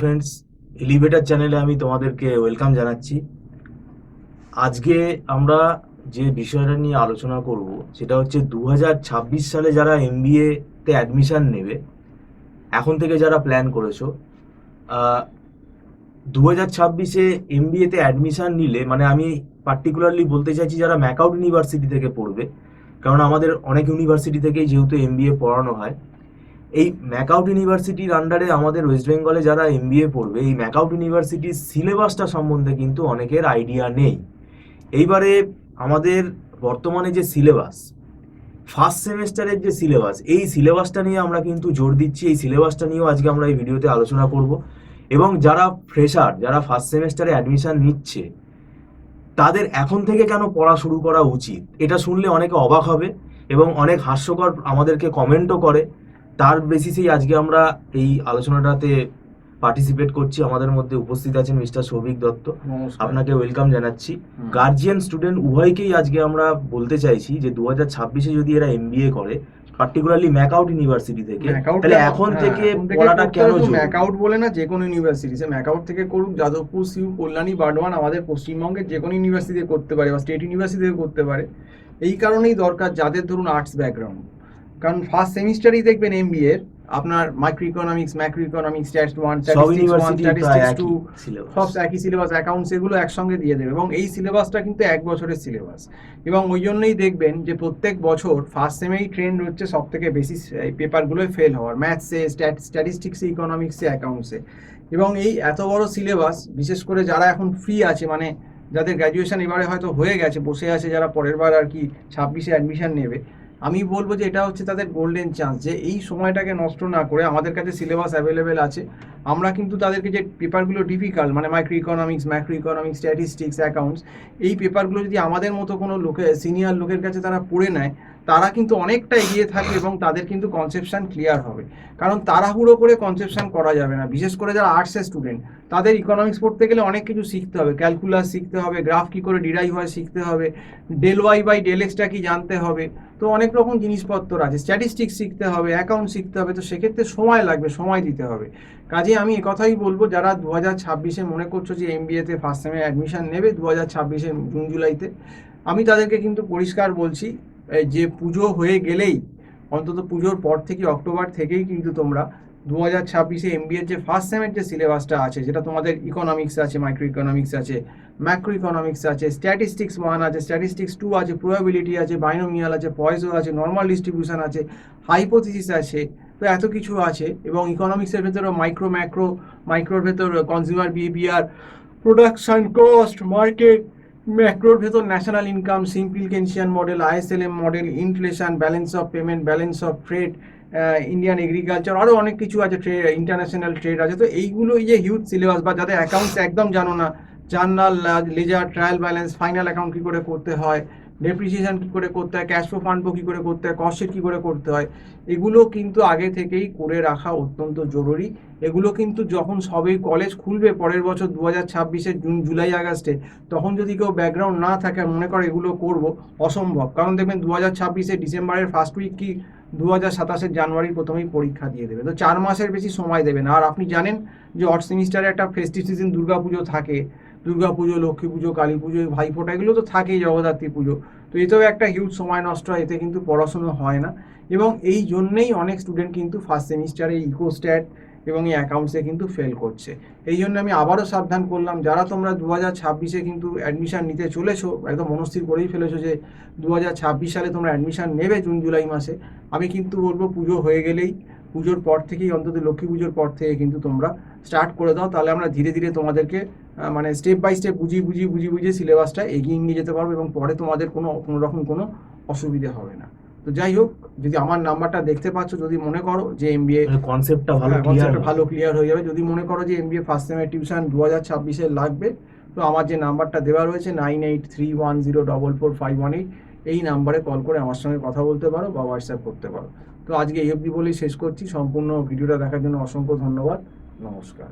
Friends, elevator চ্যানেলে আমি তোমাদেরকে ওয়েলকাম জানাচ্ছি। আজকে আমরা যে বিষয়টা নিয়ে আলোচনা করব সেটা হচ্ছে 2026 সালে যারা এমবিএ তে অ্যাডমিশন নেবে, এখন থেকে যারা প্ল্যান করেছো, 2026-এ এমবিএ তে অ্যাডমিশন নিলে, মানে আমি পার্টিকুলারলি বলতে চাইছি যারা ম্যাকআউট ইউনিভার্সিটি থেকে পড়বে, কারণ আমাদের অনেক ইউনিভার্সিটি থেকেই যেহেতু এমবিএ পড়ানো হয়। এই ম্যাকআউট ইউনিভার্সিটির আন্ডারে আমাদের ওয়েস্ট বেঙ্গলে যারা এমবিএ পড়বে, এই ম্যাকআউট ইউনিভার্সিটির সিলেবাসটা সম্বন্ধে কিন্তু অনেকের আইডিয়া নেই। এইবারে আমাদের বর্তমানে যে সিলেবাস, ফার্স্ট সেমেস্টারের যে সিলেবাস, এই সিলেবাসটা নিয়ে আমরা কিন্তু জোর দিচ্ছি। এই সিলেবাসটা নিয়েও আজকে আমরা এই ভিডিওতে আলোচনা করব। এবং যারা ফ্রেশার, যারা ফার্স্ট সেমেস্টারে অ্যাডমিশন নিচ্ছে, তাদের এখন থেকে কেন পড়া শুরু করা উচিত, এটা শুনলে অনেকে অবাক হবে এবং অনেক হাস্যকর আমাদেরকে কমেন্টও করে। তার বেসিসেই আজকে আমরা এই আলোচনাটাতে পার্টিসিপেট করছি। আমাদের মধ্যে উপস্থিত আছেন মিস্টার সৌভিক দত্ত, আপনাকে ওয়েলকাম জানাচ্ছি। গার্জিয়ান স্টুডেন্ট উভয়কেই আজকে আমরা বলতে চাইছি যে 2026-এ যদি এরা এমবিএ করে, পার্টিকুলারলি ম্যাকআউট ইউনিভার্সিটি থেকে, তাহলে এখন থেকে পড়াটা কেন জরুরি? ম্যাকআউট বলে না, যে কোনো ইউনিভার্সিটি, সে ম্যাকআউট থেকে করুক, যাদবপুর, সিউ, কল্যাণী, বার্ডওয়ান, আমাদের পশ্চিমবঙ্গের যে কোনো ইউনিভার্সিটি করতে পারে বা স্টেট ইউনিভার্সিটি করতে পারে। এই কারণেই দরকার যাদের ধরুন আর্টস ব্যাকগ্রাউন্ড, কারণ ফার্স্ট সেমিস্টারেই দেখবেন এমবিএ আপনার micro economics, macro economics, stats 1, statistics 1, statistics 2, সব একই সিলেবাস, অ্যাকাউন্টস, এগুলো একসঙ্গে দিয়ে দেবে। এবং এই সিলেবাসটা কিন্তু 1 বছরের সিলেবাস। এবং ওই জন্যই দেখবেন যে প্রত্যেক বছর ফার্স্ট সেমেই ট্রেন্ড হচ্ছে সব থেকে বেশি এই পেপারগুলোই ফেল হওয়ার, ম্যাথসে, স্ট্যাটিস্টিক্সে, ইকোনমিক্সে, অ্যাকাউন্টসে। এবং এই এত বড় সিলেবাস, বিশেষ করে যারা এখন ফ্রি আছে, মানে যাদের গ্র্যাজুয়েশন এবারে হয়তো হয়ে গেছে, বসে আছে, যারা পরের বার আর কি 26-এ অ্যাডমিশন নেবে, আমি বলবো যে এটা হচ্ছে তাদের গোল্ডেন চান্স, যে এই সময়টাকে নষ্ট না করে, আমাদের কাছে সিলেবাস অ্যাভেলেবেল আছে। আমরা কিন্তু তাদেরকে যে পেপারগুলো ডিফিকাল্ট, মানে micro economics, macro economics, statistics, accounts, এই পেপারগুলো যদি আমাদের মতো কোনো সিনিয়র লোকের কাছে তারা পড়ে নেয়, তারা কিন্তু অনেকটা এগিয়ে থাকবে এবং তাদের কিন্তু কনসেপশন ক্লিয়ার হবে। কারণ তাড়াহুড়ো করে কনসেপশন করা যাবে না। বিশেষ করে যারা আর্টসের স্টুডেন্ট, তাদের ইকোনমিক্স পড়তে গেলে অনেক কিছু শিখতে হবে, ক্যালকুলাস শিখতে হবে, গ্রাফ কী করে ডিরাইভ হয় শিখতে হবে, ডেল ওয়াই বাই ডেল এক্সটা কি জানতে হবে। তো অনেক রকম জিনিসপত্র আছে, স্ট্যাটিস্টিক্স শিখতে হবে, অ্যাকাউন্ট শিখতে হবে। তো সেক্ষেত্রে সময় লাগবে, সময় দিতে হবে। কাজে আমি একথাই বলবো, যারা 2026-এ মনে করছো যে এমবিএতে ফার্স্ট সেমে অ্যাডমিশন নেবে 2026-এর জুন জুলাইতে, আমি তাদেরকে কিন্তু পরিষ্কার বলছি যে পুজো হয়ে গেলেই, অন্তত পুজোর পর থেকে, অক্টোবর থেকেই কিন্তু তোমরা 2026-এ এমবিএর যে ফার্স্ট সেমের যে সিলেবাসটা আছে, যেটা তোমাদের ইকোনমিক্স আছে, মাইক্রো ইকোনমিক্স আছে, ম্যাক্রো ইকোনমিক্স আছে, স্ট্যাটিস্টিক্স 1 আছে, স্ট্যাটিস্টিক্স 2 আছে, প্রবাবিলিটি আছে, বাইনোমিয়াল আছে, পয়সো আছে, নর্মাল ডিস্ট্রিবিউশন আছে, হাইপোথিসিস আছে। তো এত কিছু আছে। এবং ইকোনমিক্সের ভেতরে মাইক্রোর ভেতর consumer behaviour, production cost, market, ম্যাক্রোর ভেতর national income, simplification model, ISLM model, inflation, balance of payment, balance of trade, Indian agriculture, আরও অনেক কিছু আছে, ইন্টারন্যাশনাল ট্রেড আছে। তো এইগুলো, এই যে হিউজ সিলেবাস, বা যাদের অ্যাকাউন্টস একদম জানো না, journal, ledger, trial balance, final account কী করে করতে হয়, ডেপ্রিসিয়েশন কী করে করতে হয়, ক্যাশ ফ্লো ফান্ড কী করে করতে হয়, কস্ট শিট কী করে করতে হয়, এগুলো কিন্তু আগে থেকেই করে রাখা অত্যন্ত জরুরি। এগুলো কিন্তু যখন সবেই কলেজ খুলবে পরের বছর 2026-এর জুন, জুলাই, আগস্টে, তখন যদি কেউ ব্যাকগ্রাউন্ড না থাকে আর মনে করে এগুলো করব, অসম্ভব। কারণ দেখবেন 2026-এ ডিসেম্বরের ফার্স্ট উইক কি 2027-এর জানুয়ারির প্রথমেই পরীক্ষা দিয়ে দেবে। তো 4 মাসের বেশি সময় দেবে না। আর আপনি জানেন যে অড সেমিস্টারে একটা ফেস্টিভ সিজন, দুর্গাপুজো থাকে, দুর্গাপুজো, লক্ষ্মী পুজো, কালী পুজো, ভাইফোঁটা, এগুলো তো থাকেই, জগদ্ধাত্রী পুজো। তো এতেও একটা হিউজ সময় নষ্ট হয়, এতে কিন্তু পড়াশুনো হয় না। এবং এই জন্যেই অনেক স্টুডেন্ট কিন্তু ফার্স্ট সেমিস্টারে ইকোস্ট্যাট এবং এই অ্যাকাউন্টসে কিন্তু ফেল করছে। এই জন্য আমি আবারও সাবধান করলাম, যারা তোমরা 2026-এ কিন্তু অ্যাডমিশান নিতে চলেছো, একদম মনস্থির করেই ফেলেছো যে 2026 সালে তোমরা অ্যাডমিশান নেবে জুন জুলাই মাসে, আমি কিন্তু বলবো পুজো হয়ে গেলেই, পুজোর পর থেকেই, অন্তত লক্ষ্মী পুজোর পর থেকে কিন্তু তোমরা স্টার্ট করে দাও। তাহলে আমরা ধীরে ধীরে তোমাদেরকে মানে স্টেপ বাই স্টেপ বুঝিয়ে সিলেবাসটা এগিয়ে নিয়ে যেতে পারবো, এবং পরে তোমাদের কোনো রকম কোনো অসুবিধে হবে না। তো যাই হোক, যদি আমার নাম্বারটা দেখতে পাচ্ছ, যদি মনে করো যে এমবিএ কনসেপ্টটা ভালো ক্লিয়ার হয়ে যাবে, যদি মনে করো যে এমবিএ ফার্স্ট সেমের টিউশন 2026-এ লাগবে, তো আমার যে নাম্বারটা দেওয়া রয়েছে 9831044518, এই নাম্বারে কল করে আমার সঙ্গে কথা বলতে পারো বা হোয়াটসঅ্যাপ করতে পারো। তো আজকে এই অবধি বলেই শেষ করছি। সম্পূর্ণ ভিডিওটা দেখার জন্য অসংখ্য ধন্যবাদ। নমস্কার।